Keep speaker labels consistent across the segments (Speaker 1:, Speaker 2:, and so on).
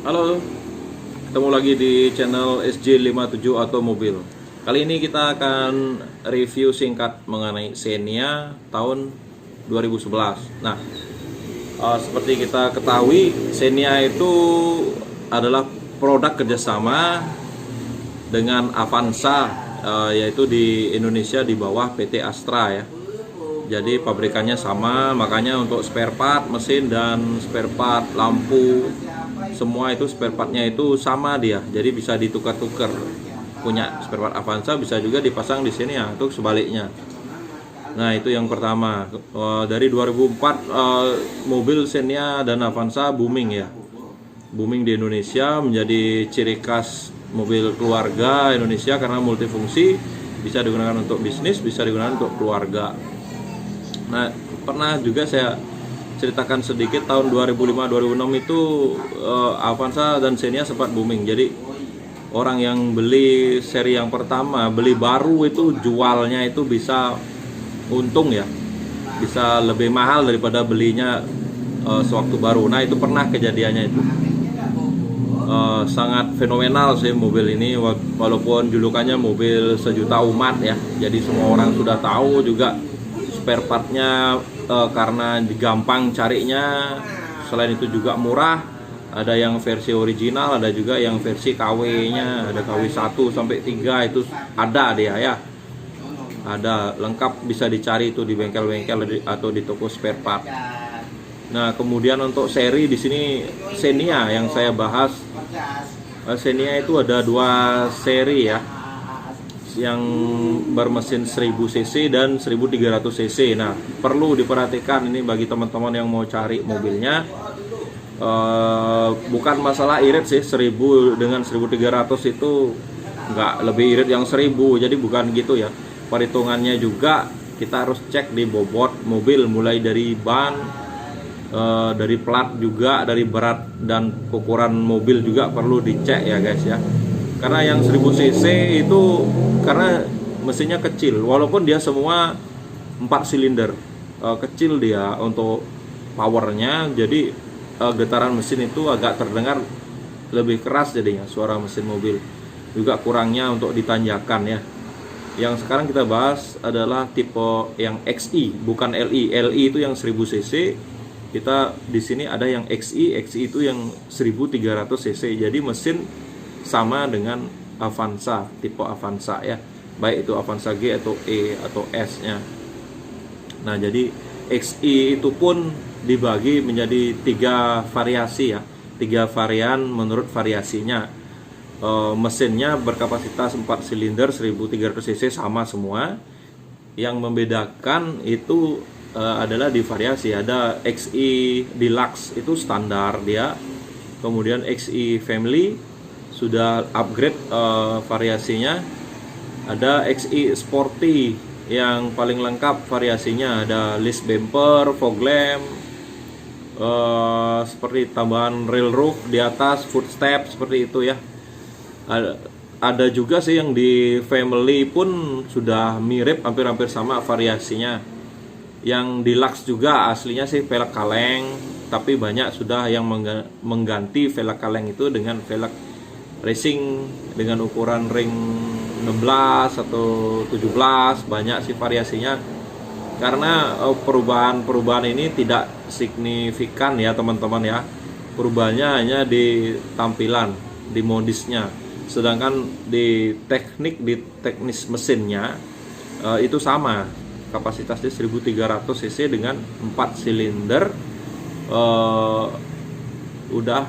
Speaker 1: Halo, ketemu lagi di channel SJ57 Automobil. Kali ini kita akan review singkat mengenai Xenia tahun 2011. Nah, seperti kita ketahui, Xenia itu adalah produk kerjasama dengan Avanza, yaitu di Indonesia di bawah PT Astra ya. Jadi pabrikannya sama, makanya untuk spare part mesin dan spare part lampu, semua itu spare partnya itu sama dia. Jadi bisa ditukar-tukar. Punya spare part Avanza bisa juga dipasang di sini ya, untuk sebaliknya. Nah, itu yang pertama. Dari 2004 mobil Xenia dan Avanza booming ya. Booming di Indonesia, menjadi ciri khas mobil keluarga Indonesia karena multifungsi, bisa digunakan untuk bisnis, bisa digunakan untuk keluarga. Nah, pernah juga saya ceritakan sedikit tahun 2005-2006 itu Avanza dan Xenia sempat booming. Jadi orang yang beli seri yang pertama, beli baru itu jualnya itu bisa untung ya, bisa lebih mahal daripada belinya sewaktu baru. Nah, itu pernah kejadiannya itu. Sangat fenomenal sih mobil ini, walaupun julukannya mobil sejuta umat ya. Jadi semua orang sudah tahu juga spare partnya karena gampang carinya. Selain itu juga murah. Ada yang versi original, ada juga yang versi KW-nya, ada KW 1 sampai 3 itu ada dia ya. Ada lengkap, bisa dicari itu di bengkel-bengkel atau di toko spare part. Nah, kemudian untuk seri di sini Xenia yang saya bahas. Xenia itu ada 2 seri ya, yang bermesin 1000 cc dan 1300 cc. Nah, perlu diperhatikan ini bagi teman-teman yang mau cari mobilnya. Bukan masalah irit sih, 1000 dengan 1300 itu nggak lebih irit yang 1000. Jadi bukan gitu ya. Perhitungannya juga kita harus cek di bobot mobil, mulai dari ban, dari plat juga, dari berat dan ukuran mobil juga perlu dicek ya guys ya. Karena yang 1000 cc itu karena mesinnya kecil, walaupun dia semua 4 silinder, kecil dia untuk powernya, jadi getaran mesin itu agak terdengar lebih keras jadinya suara mesin mobil. Juga kurangnya untuk ditanjakan ya. Yang sekarang kita bahas adalah tipe yang XI, bukan LI. LI itu yang 1000 cc. Kita di sini ada yang XI, XI itu yang 1300 cc. Jadi mesin sama dengan Avanza, tipe Avanza ya, baik itu Avanza G atau E atau S nya. Nah, jadi XI itu pun dibagi menjadi 3 variasi ya, 3 varian menurut variasinya. Mesinnya berkapasitas 4 silinder 1300 cc sama semua. Yang membedakan itu adalah di variasi. Ada XI Deluxe itu standar dia, kemudian XI Family sudah upgrade variasinya. Ada XI Sporty yang paling lengkap variasinya, ada list bumper, fog lamp, seperti tambahan rail roof di atas, footstep seperti itu ya. Ada juga sih yang di Family pun sudah mirip, hampir-hampir sama variasinya. Yang Deluxe juga aslinya sih velg kaleng, tapi banyak sudah yang mengganti velg kaleng itu dengan velg racing dengan ukuran ring 16 atau 17, banyak sih variasinya. Karena perubahan ini tidak signifikan ya teman-teman ya. Perubahannya hanya di tampilan, di modisnya. Sedangkan di teknis mesinnya itu sama. Kapasitasnya 1300 cc dengan 4 silinder, udah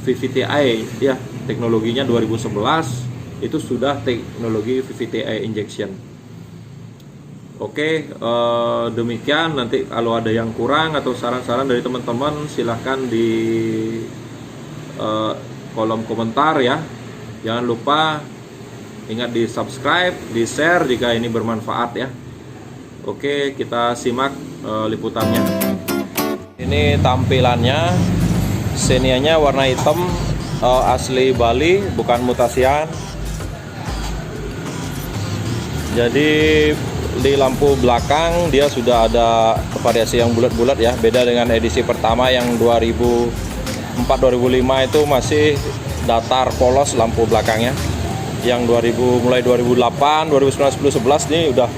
Speaker 1: VVT-i ya, teknologinya 2011 itu sudah teknologi VVT-i injection. Oke, demikian. Nanti kalau ada yang kurang atau saran-saran dari teman-teman silahkan di kolom komentar ya. Jangan lupa ingat di subscribe, di share jika ini bermanfaat ya. Oke, kita simak liputannya. Ini tampilannya. Xenia-nya warna hitam, asli Bali, bukan mutasian. Jadi di lampu belakang dia sudah ada variasi yang bulat-bulat ya, beda dengan edisi pertama yang 2000 2005 itu masih datar polos lampu belakangnya. Yang mulai 2008, 2009, 10, 11 nih udah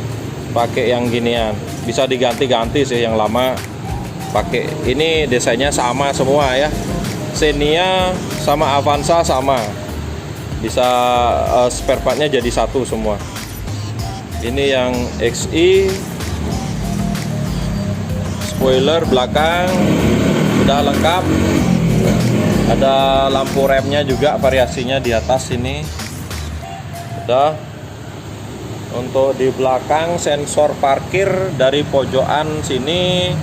Speaker 1: pakai yang ginian. Bisa diganti-ganti sih, yang lama pakai ini desainnya sama semua ya. Xenia sama Avanza sama. Bisa spare partnya jadi satu semua. Ini yang XI, spoiler belakang udah lengkap. Ada lampu remnya juga, variasinya di atas ini. Udah. Untuk di belakang sensor parkir dari pojokan sini,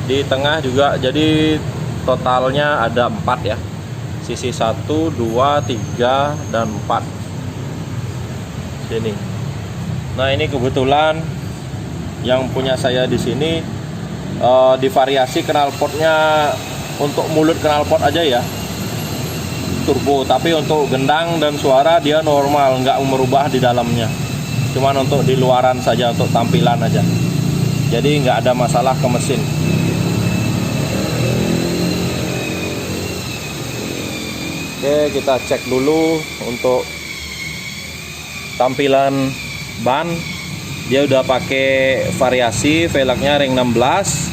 Speaker 1: di tengah juga, jadi totalnya ada 4 ya. Sisi 1, 2, 3, dan 4 sini. Nah, ini kebetulan yang punya saya di sini divariasi knalpotnya untuk mulut knalpot aja ya, turbo, tapi untuk gendang dan suara dia normal, nggak merubah di dalamnya, cuman untuk di luaran saja, untuk tampilan aja, jadi nggak ada masalah ke mesin. Oke, kita cek dulu untuk tampilan ban. Dia udah pakai variasi, velgnya ring 16.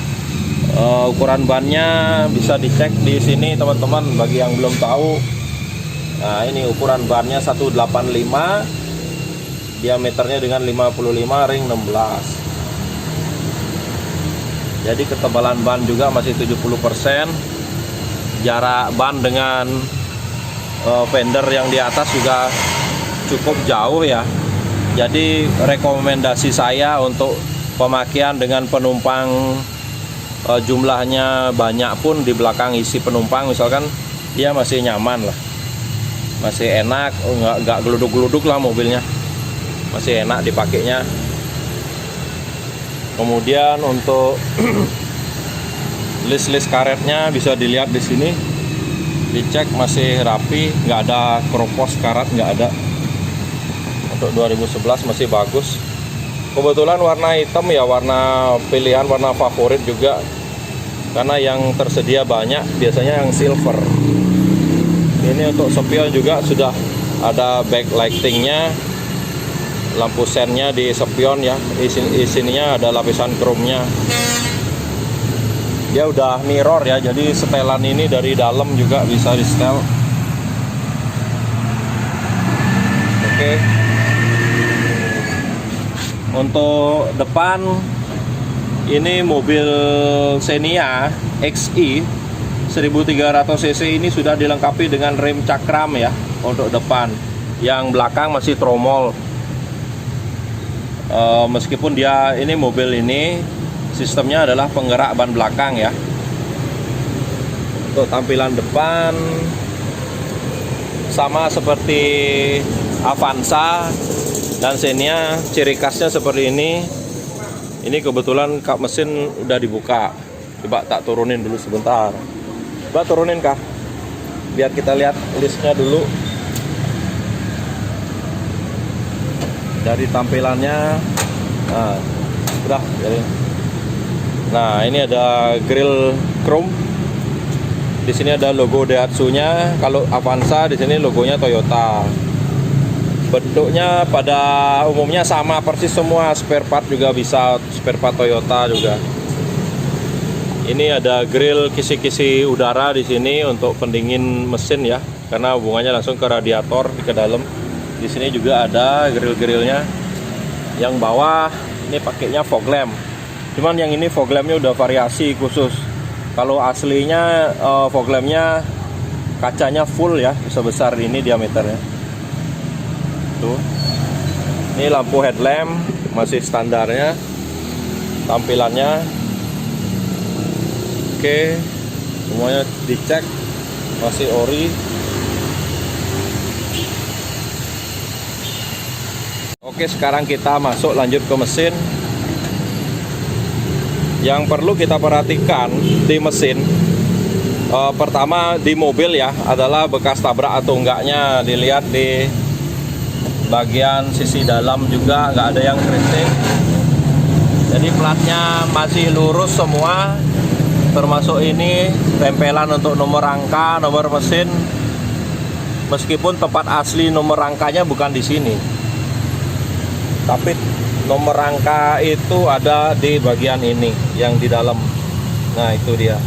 Speaker 1: Ukuran bannya bisa dicek di sini teman-teman, bagi yang belum tahu. Nah, ini ukuran bannya 185, diameternya dengan 55, ring 16. Jadi ketebalan ban juga masih 70%. Jarak ban dengan fender yang di atas juga cukup jauh ya. Jadi rekomendasi saya untuk pemakaian dengan penumpang jumlahnya banyak pun, di belakang isi penumpang misalkan, dia masih nyaman lah, masih enak, nggak geluduk-geluduk lah mobilnya, masih enak dipakainya. Kemudian untuk list karetnya bisa dilihat di sini, dicek masih rapi, nggak ada keropos karat, nggak ada. Untuk 2011 masih bagus. Kebetulan warna hitam ya, warna pilihan, warna favorit juga, karena yang tersedia banyak biasanya yang silver. Ini untuk spion juga sudah ada backlightingnya, lampu sennya di spion ya, isinya ada lapisan chrome-nya. Dia udah mirror ya, jadi setelan ini dari dalam juga bisa di setel. Oke. Untuk depan, ini mobil Xenia XI 1300 cc ini sudah dilengkapi dengan rem cakram ya untuk depan. Yang belakang masih tromol. Meskipun dia ini mobil ini sistemnya adalah penggerak ban belakang ya. Untuk tampilan depan sama seperti Avanza dan Xenia, ciri khasnya seperti ini. Ini kebetulan kap mesin udah dibuka. Coba tak turunin dulu sebentar. Coba turunin kak, biar kita lihat listnya dulu. Dari tampilannya, nah, udah. Nah, ini ada grill chrome. Di sini ada logo Daihatsu-nya. Kalau Avanza di sini logonya Toyota. Bentuknya pada umumnya sama persis semua, spare part juga bisa, spare part Toyota juga. Ini ada grill kisi-kisi udara di sini untuk pendingin mesin ya, karena hubungannya langsung ke radiator ke dalam. Di sini juga ada grill-grillnya. Yang bawah ini pakainya fog lamp. Cuman yang ini fog lampnya udah variasi khusus. Kalau aslinya fog lampnya kacanya full ya, sebesar ini diameternya. Tuh. Ini lampu headlamp masih standarnya, tampilannya oke, semuanya dicek masih ori. Oke, sekarang kita masuk lanjut ke mesin. Yang perlu kita perhatikan di mesin, pertama di mobil ya, adalah bekas tabrak atau enggaknya. Dilihat di bagian sisi dalam juga nggak ada yang keriting, jadi platnya masih lurus semua, termasuk ini tempelan untuk nomor rangka, nomor mesin. Meskipun tempat asli nomor rangkanya bukan di sini, tapi nomor rangka itu ada di bagian ini yang di dalam. Nah, itu dia.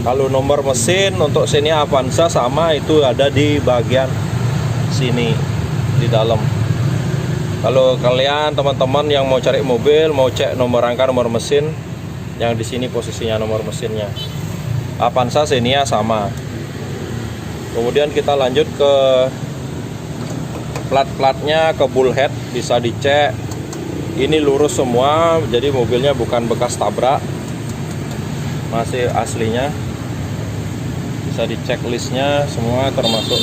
Speaker 1: Kalau nomor mesin untuk Xenia Avanza sama, itu ada di bagian sini di dalam. Kalau kalian teman-teman yang mau cari mobil, mau cek nomor rangka, nomor mesin, yang di sini posisinya nomor mesinnya. Avanza, Xenia sama. Kemudian kita lanjut ke plat-platnya, ke bullhead bisa dicek. Ini lurus semua, jadi mobilnya bukan bekas tabrak, masih aslinya. Bisa dicek listnya semua, termasuk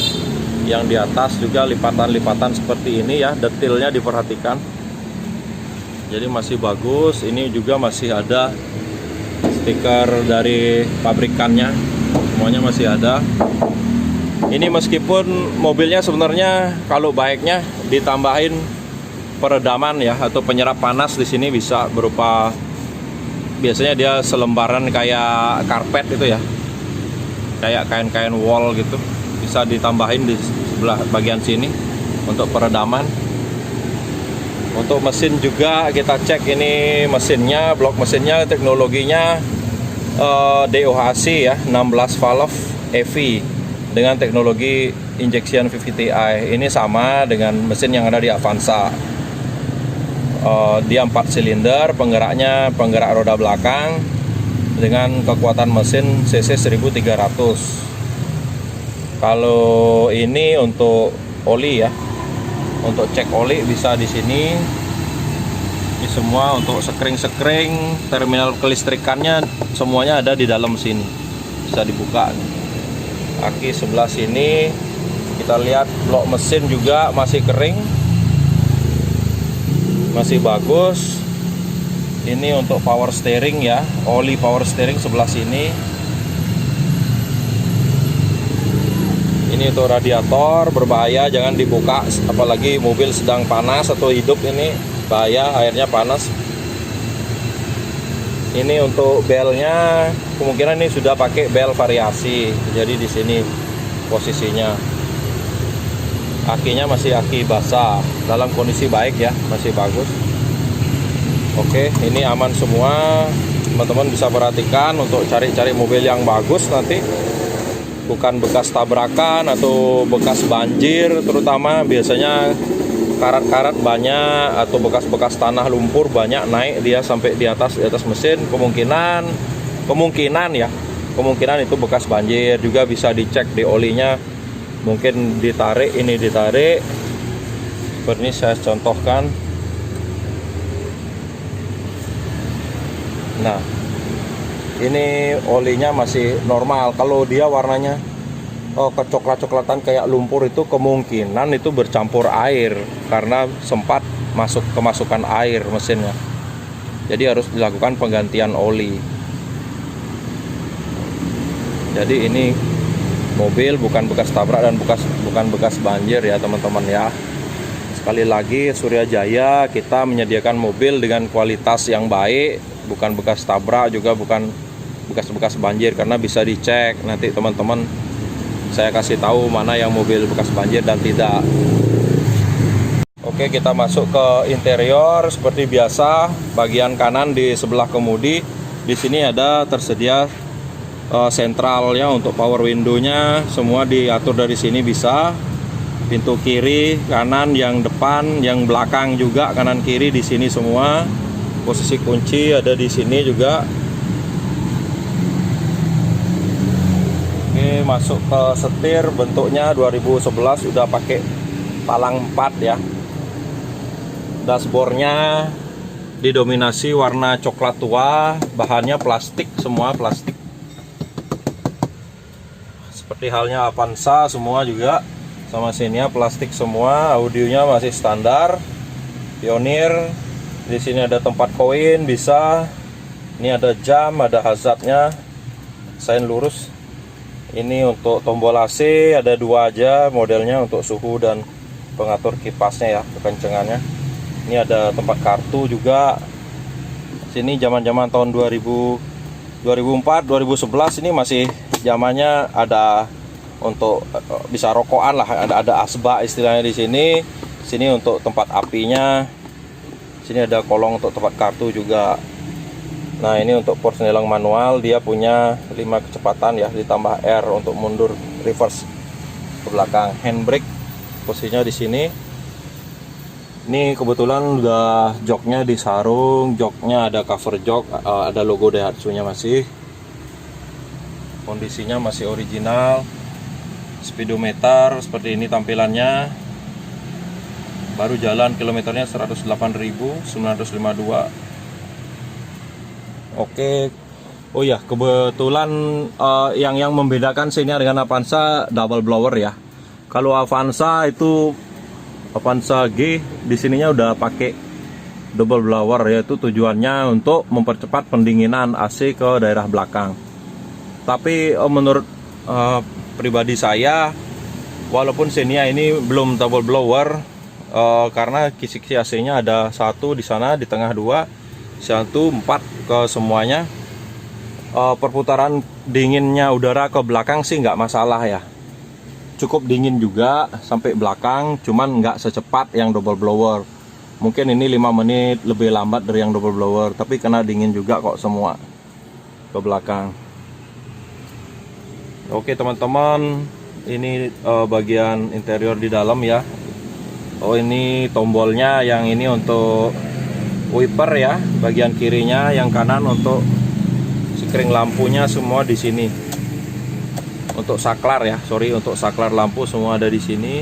Speaker 1: yang di atas juga lipatan-lipatan seperti ini ya, detailnya diperhatikan. Jadi masih bagus. Ini juga masih ada stiker dari pabrikannya, semuanya masih ada. Ini meskipun mobilnya sebenarnya kalau baiknya ditambahin peredaman ya, atau penyerap panas di sini bisa berupa, biasanya dia selembaran kayak karpet itu ya, kayak kain-kain wall gitu, bisa ditambahin di sebelah bagian sini untuk peredaman. Untuk mesin juga kita cek, ini mesinnya, blok mesinnya, teknologinya DOHC ya, 16 valve EV dengan teknologi injection VVTi. Ini sama dengan mesin yang ada di Avanza. Dia 4 silinder, penggeraknya penggerak roda belakang dengan kekuatan mesin cc 1300. Kalau ini untuk oli ya, untuk cek oli bisa di sini. Ini semua untuk sekring-sekring, terminal kelistrikannya semuanya ada di dalam sini, bisa dibuka. Aki sebelah sini kita lihat blok mesin juga masih kering, masih bagus. Ini untuk power steering ya, oli power steering sebelah sini. Ini untuk radiator, berbahaya, jangan dibuka apalagi mobil sedang panas atau hidup, ini bahaya, airnya panas. Ini untuk belnya, kemungkinan ini sudah pakai bel variasi, jadi di sini posisinya. Akinya masih aki basah, dalam kondisi baik ya, masih bagus. Oke, ini aman semua. Teman-teman bisa perhatikan untuk cari-cari mobil yang bagus nanti, bukan bekas tabrakan atau bekas banjir, terutama biasanya karat-karat banyak atau bekas-bekas tanah lumpur banyak naik dia sampai di atas mesin. Kemungkinan itu bekas banjir. Juga bisa dicek di olinya, mungkin ditarik, ini ditarik seperti ini saya contohkan. Nah, ini olinya masih normal. Kalau dia warnanya kecoklat-coklatan kayak lumpur, itu kemungkinan itu bercampur air karena sempat kemasukan air mesinnya. Jadi harus dilakukan penggantian oli. Jadi ini mobil bukan bekas tabrak dan bukan bekas banjir ya teman-teman ya. Sekali lagi, Surya Jaya kita menyediakan mobil dengan kualitas yang baik, bukan bekas tabrak, juga bukan bekas-bekas banjir, karena bisa dicek nanti teman-teman. Saya kasih tahu mana yang mobil bekas banjir dan tidak. Oke, kita masuk ke interior seperti biasa. Bagian kanan di sebelah kemudi, di sini ada tersedia sentralnya untuk power window-nya, semua diatur dari sini bisa. Pintu kiri, kanan, yang depan, yang belakang juga, kanan kiri di sini semua. Posisi kunci ada di sini juga. Oke, masuk ke setir, bentuknya 2011, udah pakai palang 4 ya. Dashboardnya didominasi warna coklat tua, bahannya plastik, semua plastik. Seperti halnya Avanza, semua juga sama Xenia plastik semua. Audionya masih standar Pioneer. Di sini ada tempat koin bisa. Ini ada jam, ada hazardnya, sein lurus. Ini untuk tombol AC ada 2 aja modelnya, untuk suhu dan pengatur kipasnya ya, kekencengannya. Ini ada tempat kartu juga. Sini zaman-zaman tahun 2000 2004 2011 ini masih zamannya ada untuk bisa rokokan lah, ada asbak istilahnya di sini. Sini untuk tempat apinya. Sini ada kolong untuk tempat kartu juga. Nah, ini untuk porsche nilang manual, dia punya 5 kecepatan ya, ditambah R untuk mundur reverse ke belakang. Handbrake posisinya di sini. Ini kebetulan udah joknya disarung, joknya ada cover jok, ada logo Daihatsu-nya masih. Kondisinya masih original. Speedometer seperti ini tampilannya. Baru jalan kilometernya 108.952. Oke. Oh ya, kebetulan yang membedakan Xenia dengan Avanza double blower ya. Kalau Avanza itu Avanza G di sininya udah pakai double blower, yaitu tujuannya untuk mempercepat pendinginan AC ke daerah belakang. Tapi menurut pribadi saya, walaupun Xenia ini belum double blower, karena kisi-kisi AC-nya ada satu di sana, di tengah 2, 1, 4 ke semuanya. Perputaran dinginnya udara ke belakang sih nggak masalah ya. Cukup dingin juga sampai belakang, cuman nggak secepat yang double blower. Mungkin ini 5 menit lebih lambat dari yang double blower, tapi kena dingin juga kok semua ke belakang. Oke teman-teman, ini bagian interior di dalam ya. Oh, ini tombolnya, yang ini untuk wiper ya, bagian kirinya, yang kanan untuk sekring lampunya semua di sini. Untuk saklar ya, untuk saklar lampu semua ada di sini.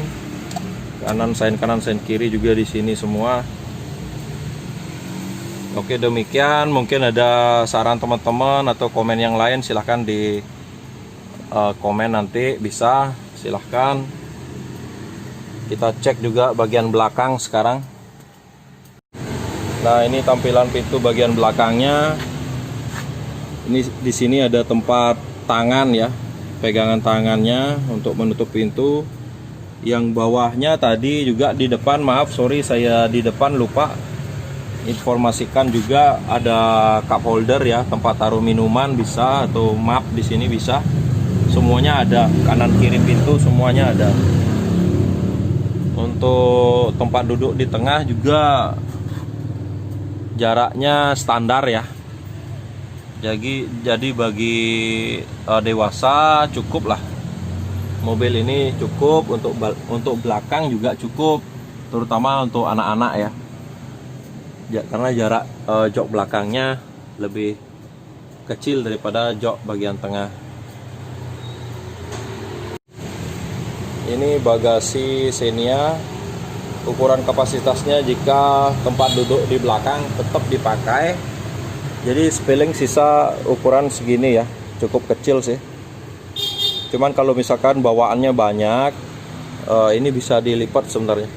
Speaker 1: Kanan, sein kiri juga di sini semua. Oke, demikian. Mungkin ada saran teman-teman atau komen yang lain, silahkan di komen nanti, bisa silahkan. Kita cek juga bagian belakang sekarang. Nah, ini tampilan pintu bagian belakangnya. Ini di sini ada tempat tangan ya, pegangan tangannya untuk menutup pintu. Yang bawahnya tadi juga di depan, maaf sorry saya di depan lupa informasikan, juga ada cup holder ya, tempat taruh minuman bisa, atau map di sini bisa. Semuanya ada, kanan kiri pintu semuanya ada. Untuk tempat duduk di tengah juga jaraknya standar ya. Jadi bagi dewasa cukup lah. Mobil ini cukup, untuk belakang juga cukup, terutama untuk anak-anak ya. Karena jarak jok belakangnya lebih kecil daripada jok bagian tengah. Ini bagasi Xenia. Ukuran kapasitasnya jika tempat duduk di belakang tetap dipakai. Jadi spilling sisa ukuran segini ya, cukup kecil sih. Cuman kalau misalkan bawaannya banyak, ini bisa dilipat sebenarnya.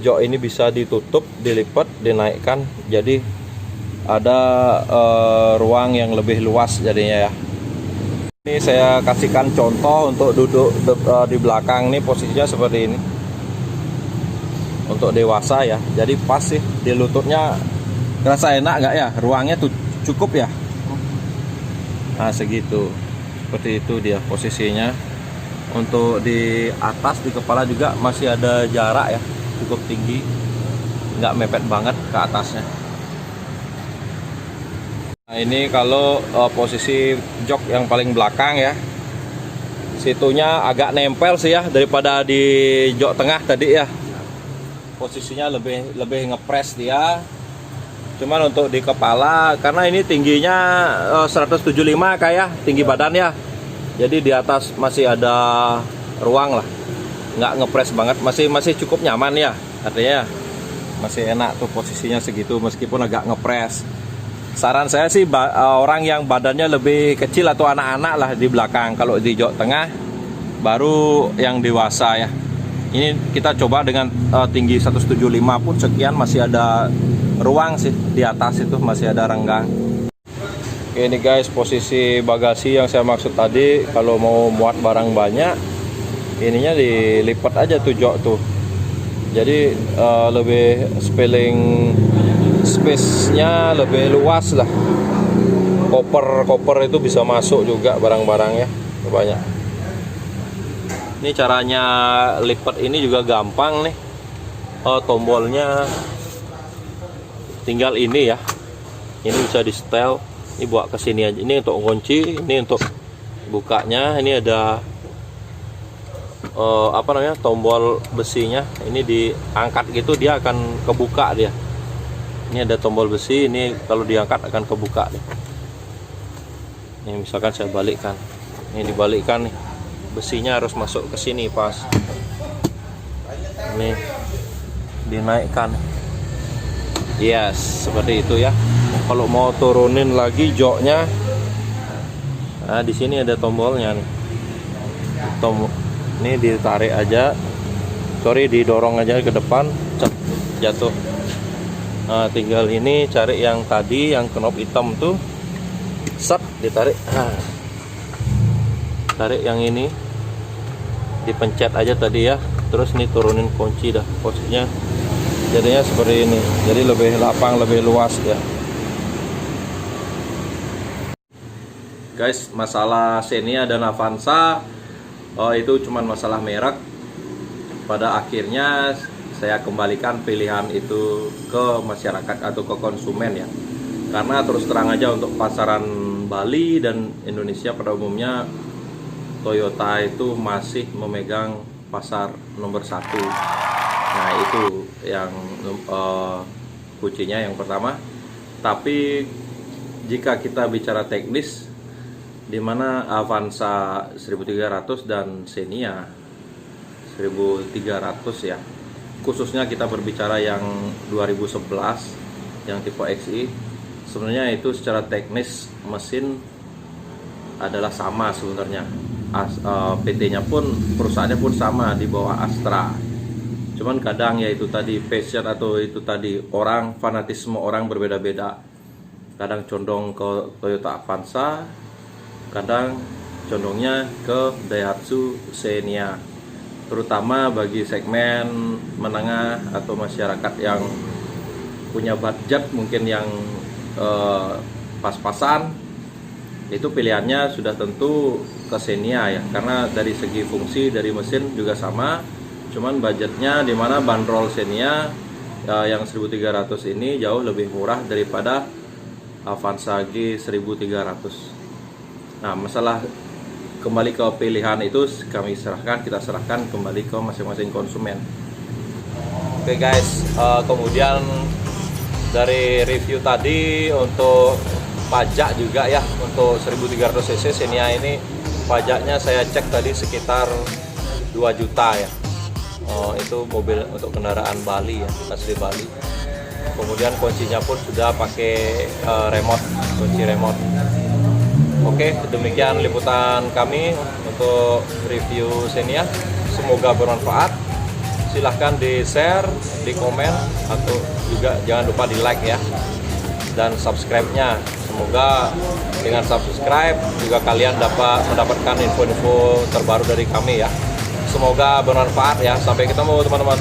Speaker 1: Jok ini bisa ditutup, dilipat, dinaikkan. Jadi ada ruang yang lebih luas jadinya ya. Ini saya kasihkan contoh untuk duduk di belakang, nih posisinya seperti ini. Untuk dewasa ya, jadi pas sih di lututnya. Kerasa enak nggak ya? Ruangnya tuh cukup ya. Nah segitu, seperti itu dia posisinya. Untuk di atas, di kepala juga masih ada jarak ya, cukup tinggi, nggak mepet banget ke atasnya. Nah ini kalau posisi jok yang paling belakang ya, situnya agak nempel sih ya daripada di jok tengah tadi ya. Posisinya lebih ngepres dia. Cuman untuk di kepala, karena ini tingginya 175 kayak tinggi badan ya, jadi di atas masih ada ruang lah, nggak ngepres banget, masih cukup nyaman ya, artinya masih enak tuh posisinya segitu meskipun agak ngepres. Saran saya sih orang yang badannya lebih kecil atau anak-anak lah di belakang, kalau di jok tengah baru yang dewasa ya. Ini kita coba dengan tinggi 175 pun sekian masih ada ruang sih, di atas itu masih ada renggang. Oke, ini guys posisi bagasi yang saya maksud tadi. Kalau mau muat barang banyak, ininya dilipat aja tuh jok tuh, jadi lebih spilling space-nya lebih luas lah. koper itu bisa masuk juga barang-barangnya banyak. Ini caranya lipat ini juga gampang nih. Tombolnya tinggal ini ya. Ini bisa di setel. Ini buat ke sini aja. Ini untuk kunci, ini untuk bukanya. Ini ada apa namanya, tombol besinya. Ini diangkat gitu dia akan kebuka dia. Ini ada tombol besi. Ini kalau diangkat akan kebuka deh. Ini misalkan saya balikkan. Ini dibalikkan nih. Besinya harus masuk ke sini pas. Ini dinaikkan. Yes, seperti itu ya. Kalau mau turunin lagi joknya, nah di sini ada tombolnya nih. Ini ditarik aja. Sorry, didorong aja ke depan, jatuh. Nah, tinggal ini cari yang tadi yang knob hitam tuh. Set, ditarik. Nah, tarik yang ini, dipencet aja tadi ya, terus nih turunin kunci dah, posisinya jadinya seperti ini, jadi lebih lapang, lebih luas ya guys. Masalah Xenia dan Avanza itu cuman masalah merek. Pada akhirnya saya kembalikan pilihan itu ke masyarakat atau ke konsumen ya, karena terus terang aja untuk pasaran Bali dan Indonesia pada umumnya Toyota itu masih memegang pasar nomor 1. Nah itu yang kuncinya yang pertama. Tapi jika kita bicara teknis, di mana Avanza 1300 dan Xenia 1300 ya, khususnya kita berbicara yang 2011 yang tipe XI, sebenarnya itu secara teknis mesin adalah sama sebenarnya. PT-nya pun, perusahaannya pun sama di bawah Astra. Cuman kadang ya itu tadi passion atau itu tadi orang, fanatisme orang berbeda-beda. Kadang condong ke Toyota Avanza, kadang condongnya ke Daihatsu Xenia. Terutama bagi segmen menengah atau masyarakat yang punya budget mungkin yang pas-pasan, itu pilihannya sudah tentu ke Xenia ya, karena dari segi fungsi dari mesin juga sama, cuman budgetnya dimana bandrol Xenia yang 1300 ini jauh lebih murah daripada Avanza G 1300. Nah masalah kembali ke pilihan itu kita serahkan kembali ke masing-masing konsumen. Oke guys, kemudian dari review tadi untuk pajak juga ya, untuk 1300 cc Xenia ini pajaknya saya cek tadi sekitar 2 juta ya. Itu mobil untuk kendaraan Bali ya, asli Bali. Kemudian kuncinya pun sudah pakai remote, kunci remote. Oke, demikian liputan kami untuk review Xenia. Semoga bermanfaat. Silahkan di share, di komen, atau juga jangan lupa di like ya, dan subscribe-nya. Semoga dengan subscribe juga kalian dapat mendapatkan info-info terbaru dari kami ya. Semoga bermanfaat ya. Sampai ketemu teman-teman.